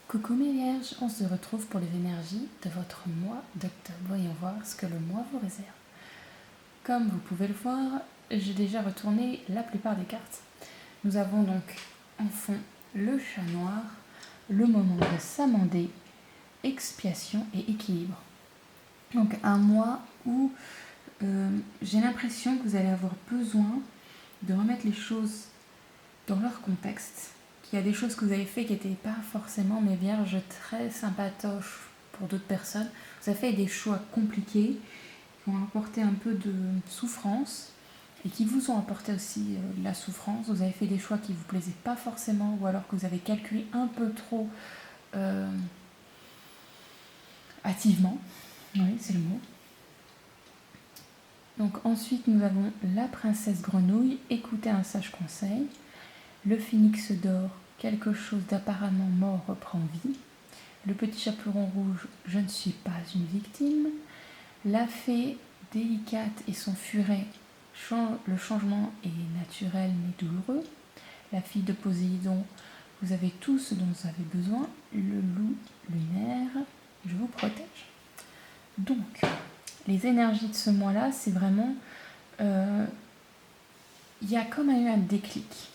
Coucou mes vierges, on se retrouve pour les énergies de votre mois d'octobre. Voyons voir ce que le mois vous réserve. Comme vous pouvez le voir, j'ai déjà retourné la plupart des cartes. Nous avons donc en fond le chat noir, le moment de s'amender, expiation et équilibre. Donc un mois où j'ai l'impression que vous allez avoir besoin de remettre les choses dans leur contexte. Il y a des choses que vous avez fait qui n'étaient pas forcément, mes vierges, très sympatoches pour d'autres personnes. Vous avez fait des choix compliqués qui ont apporté un peu de souffrance et qui vous ont apporté aussi de la souffrance. Vous avez fait des choix qui ne vous plaisaient pas forcément ou alors que vous avez calculé un peu trop hâtivement. Oui, c'est le mot. Donc ensuite, nous avons la princesse grenouille, écoutez un sage conseil. Le phénix d'or, quelque chose d'apparemment mort reprend vie. Le petit chaperon rouge, je ne suis pas une victime. La fée délicate et son furet, le changement est naturel mais douloureux. La fille de Poséidon, vous avez tout ce dont vous avez besoin. Le loup lunaire, je vous protège. Donc, les énergies de ce mois-là, c'est vraiment... il y a comme eu un déclic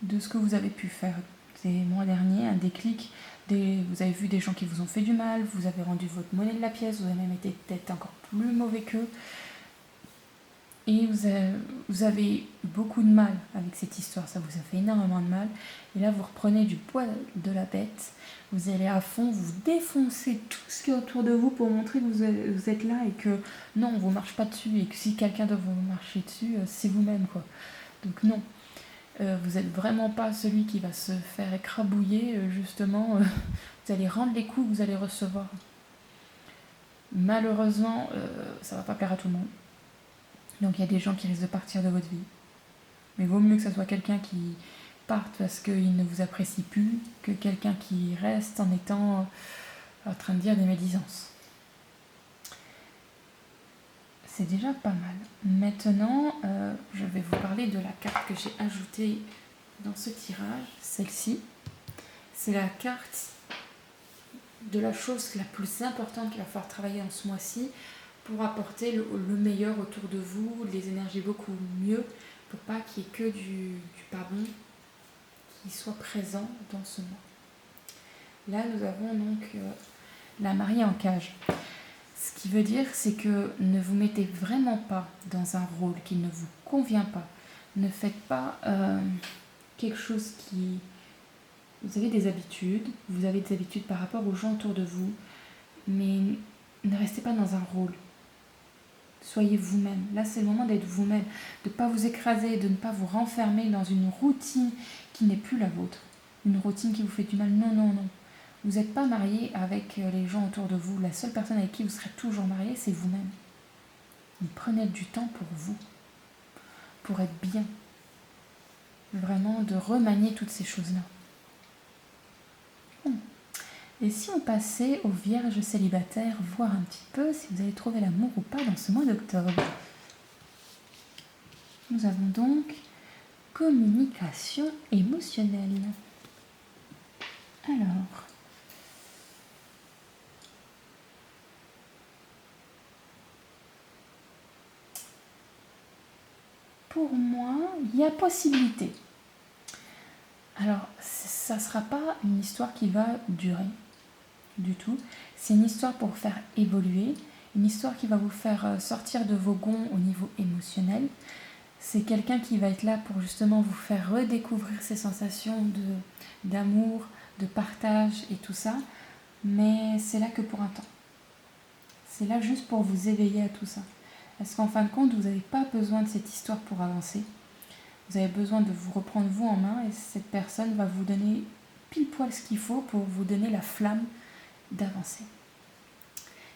de ce que vous avez pu faire ces mois derniers, un déclic, vous avez vu des gens qui vous ont fait du mal, vous avez rendu votre monnaie de la pièce, vous avez même été peut-être encore plus mauvais qu'eux, et vous avez eu beaucoup de mal avec cette histoire, ça vous a fait énormément de mal, et là vous reprenez du poids de la bête, vous allez à fond, vous défoncez tout ce qui est autour de vous pour montrer que vous êtes là et que non, on ne vous marche pas dessus, et que si quelqu'un doit vous marcher dessus, c'est vous-même, quoi. Donc non. Vous n'êtes vraiment pas celui qui va se faire écrabouiller, justement. Vous allez rendre les coups que vous allez recevoir. Malheureusement, ça ne va pas plaire à tout le monde. Donc il y a des gens qui risquent de partir de votre vie. Mais vaut mieux que ce soit quelqu'un qui parte parce qu'il ne vous apprécie plus que quelqu'un qui reste en étant en train de dire des médisances. C'est déjà pas mal. Maintenant, je vais vous parler de la carte que j'ai ajoutée dans ce tirage, celle-ci. C'est la carte de la chose la plus importante qu'il va falloir travailler en ce mois-ci pour apporter le meilleur autour de vous, les énergies beaucoup mieux, pour pas qu'il y ait que du pas bon qui soit présent dans ce mois. Là, nous avons donc la mariée en cage. Ce qui veut dire, c'est que ne vous mettez vraiment pas dans un rôle qui ne vous convient pas. Ne faites pas quelque chose qui... Vous avez des habitudes par rapport aux gens autour de vous, mais ne restez pas dans un rôle. Soyez vous-même. Là, c'est le moment d'être vous-même, de ne pas vous écraser, de ne pas vous renfermer dans une routine qui n'est plus la vôtre. Une routine qui vous fait du mal. Non, non, non. Vous n'êtes pas marié avec les gens autour de vous. La seule personne avec qui vous serez toujours marié, c'est vous-même. Donc, prenez du temps pour vous, pour être bien. Vraiment de remanier toutes ces choses-là. Et si on passait aux vierges célibataires, voir un petit peu si vous avez trouvé l'amour ou pas dans ce mois d'octobre. Nous avons donc communication émotionnelle. Alors, pour moi, il y a possibilité. Alors, ça ne sera pas une histoire qui va durer du tout. C'est une histoire pour faire évoluer, une histoire qui va vous faire sortir de vos gonds au niveau émotionnel. C'est quelqu'un qui va être là pour justement vous faire redécouvrir ces sensations d'amour, de partage et tout ça. Mais c'est là que pour un temps. C'est là juste pour vous éveiller à tout ça. Parce qu'en fin de compte, vous n'avez pas besoin de cette histoire pour avancer. Vous avez besoin de vous reprendre vous en main et cette personne va vous donner pile poil ce qu'il faut pour vous donner la flamme d'avancer.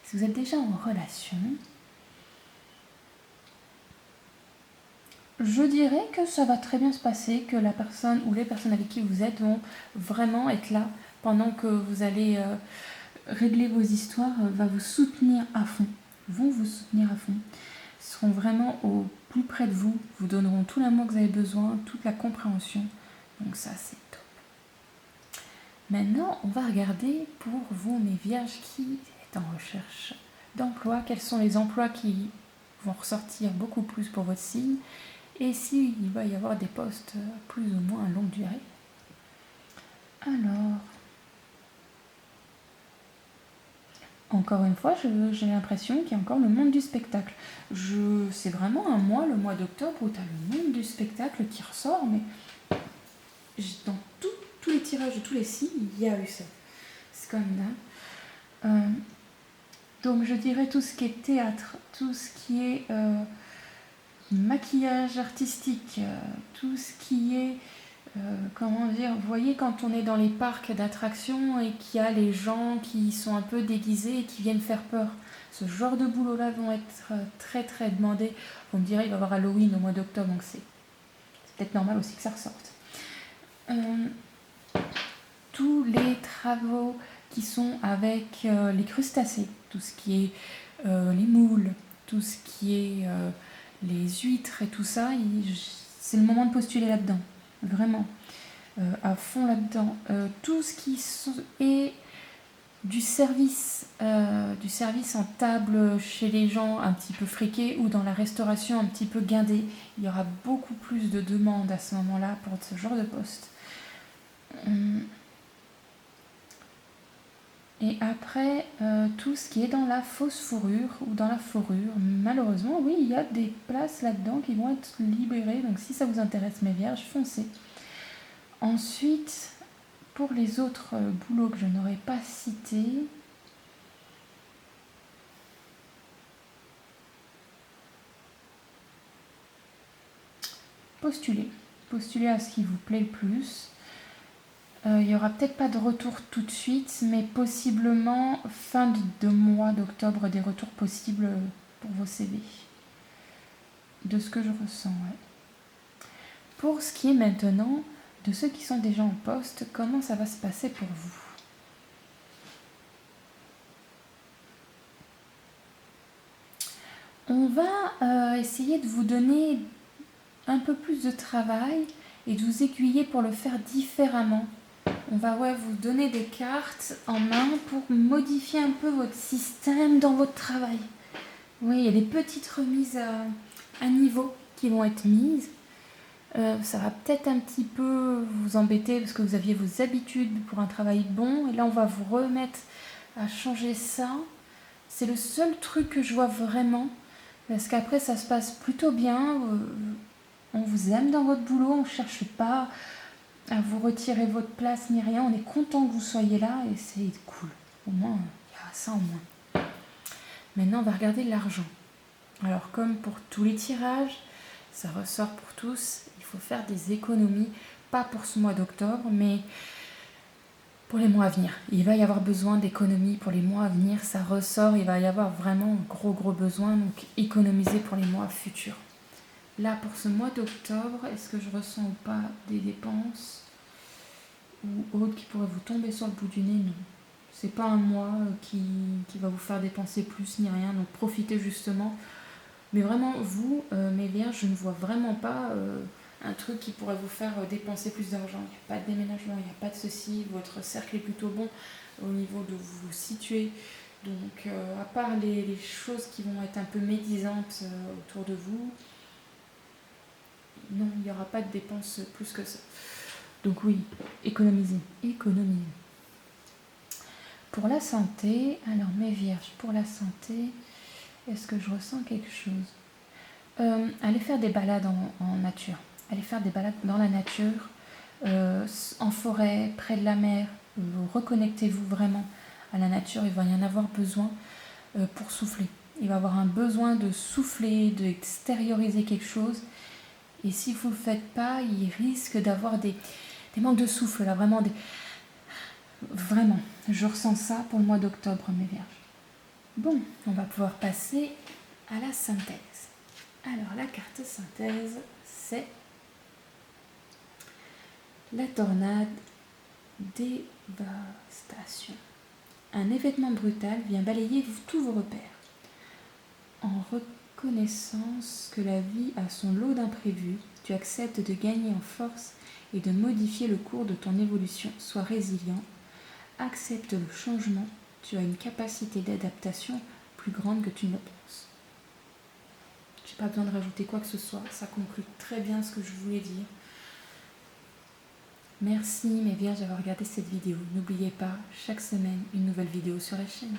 Si vous êtes déjà en relation, je dirais que ça va très bien se passer, que la personne ou les personnes avec qui vous êtes vont vraiment être là pendant que vous allez régler vos histoires, va vous soutenir à fond, vont vous soutenir à fond, seront vraiment au plus près de vous, vous donneront tout l'amour que vous avez besoin, toute la compréhension, donc ça c'est top. Maintenant, on va regarder pour vous, mes vierges, qui est en recherche d'emploi, quels sont les emplois qui vont ressortir beaucoup plus pour votre signe, et s'il va y avoir des postes plus ou moins à longue durée. Alors, encore une fois, j'ai l'impression qu'il y a encore le monde du spectacle. C'est vraiment un mois, le mois d'octobre, où tu as le monde du spectacle qui ressort, mais dans tous les tirages de tous les signes, il y a eu ça. C'est quand même dingue. Donc je dirais tout ce qui est théâtre, tout ce qui est maquillage artistique, tout ce qui est, comment dire, vous voyez quand on est dans les parcs d'attractions et qu'il y a les gens qui sont un peu déguisés et qui viennent faire peur. Ce genre de boulot-là vont être très très demandés. Vous me direz, il va y avoir Halloween au mois d'octobre, donc c'est peut-être normal aussi que ça ressorte. Tous les travaux qui sont avec les crustacés, tout ce qui est les moules, tout ce qui est les huîtres et tout ça, c'est le moment de postuler là-dedans, vraiment, à fond là-dedans. Tout ce qui est du service en table chez les gens un petit peu friqués ou dans la restauration un petit peu guindée, il y aura beaucoup plus de demandes à ce moment-là pour ce genre de poste. Et après, tout ce qui est dans la fausse fourrure ou dans la fourrure, malheureusement, oui, il y a des places là-dedans qui vont être libérées. Donc si ça vous intéresse, mes vierges, foncez. Ensuite, pour les autres boulots que je n'aurais pas cités, postulez. Postulez à ce qui vous plaît le plus. Il n'y aura peut-être pas de retour tout de suite, mais possiblement fin de mois d'octobre, des retours possibles pour vos CV. De ce que je ressens, ouais. Pour ce qui est maintenant de ceux qui sont déjà en poste, comment ça va se passer pour vous? On va essayer de vous donner un peu plus de travail et de vous aiguiller pour le faire différemment. On va vous donner des cartes en main pour modifier un peu votre système dans votre travail. Oui, il y a des petites remises à niveau qui vont être mises. Ça va peut-être un petit peu vous embêter parce que vous aviez vos habitudes pour un travail bon. Et là, on va vous remettre à changer ça. C'est le seul truc que je vois vraiment. Parce qu'après, ça se passe plutôt bien. On vous aime dans votre boulot. On ne cherche pas à vous retirer votre place ni rien. On est content que vous soyez là et c'est cool. Au moins, il y a ça en moins. Maintenant, on va regarder l'argent. Alors, comme pour tous les tirages, ça ressort pour tous. Il faut faire des économies, pas pour ce mois d'octobre, mais pour les mois à venir. Il va y avoir besoin d'économies pour les mois à venir. Ça ressort, il va y avoir vraiment gros besoin. Donc, économiser pour les mois futurs. Là, pour ce mois d'octobre, est-ce que je ressens ou pas des dépenses ou autres qui pourraient vous tomber sur le bout du nez? Non. C'est pas un mois qui va vous faire dépenser plus ni rien. Donc, profitez justement. Mais vraiment, vous, mes vierges, je ne vois vraiment pas un truc qui pourrait vous faire dépenser plus d'argent. Il n'y a pas de déménagement, il n'y a pas de ceci. Votre cercle est plutôt bon au niveau de vous situer. Donc, à part les choses qui vont être un peu médisantes autour de vous, non, il n'y aura pas de dépenses plus que ça. Donc oui, économisez. Pour la santé, alors mes vierges, pour la santé, est-ce que je ressens quelque chose? Allez faire des balades en nature. Allez faire des balades dans la nature, en forêt, près de la mer. Reconnectez-vous vraiment à la nature. Il va y en avoir besoin pour souffler. Il va y avoir un besoin de souffler, d'extérioriser quelque chose. Et si vous ne le faites pas, il risque d'avoir des manques de souffle, là, vraiment. Vraiment, je ressens ça pour le mois d'octobre, mes vierges. Bon, on va pouvoir passer à la synthèse. Alors, la carte synthèse, c'est la tornade dévastation. Un événement brutal vient balayer tous vos repères. En reconnaissance que la vie a son lot d'imprévus, tu acceptes de gagner en force et de modifier le cours de ton évolution. Sois résilient, accepte le changement, tu as une capacité d'adaptation plus grande que tu ne le penses. Je n'ai pas besoin de rajouter quoi que ce soit, ça conclut très bien ce que je voulais dire. Merci mes vierges d'avoir regardé cette vidéo. N'oubliez pas, chaque semaine, une nouvelle vidéo sur la chaîne.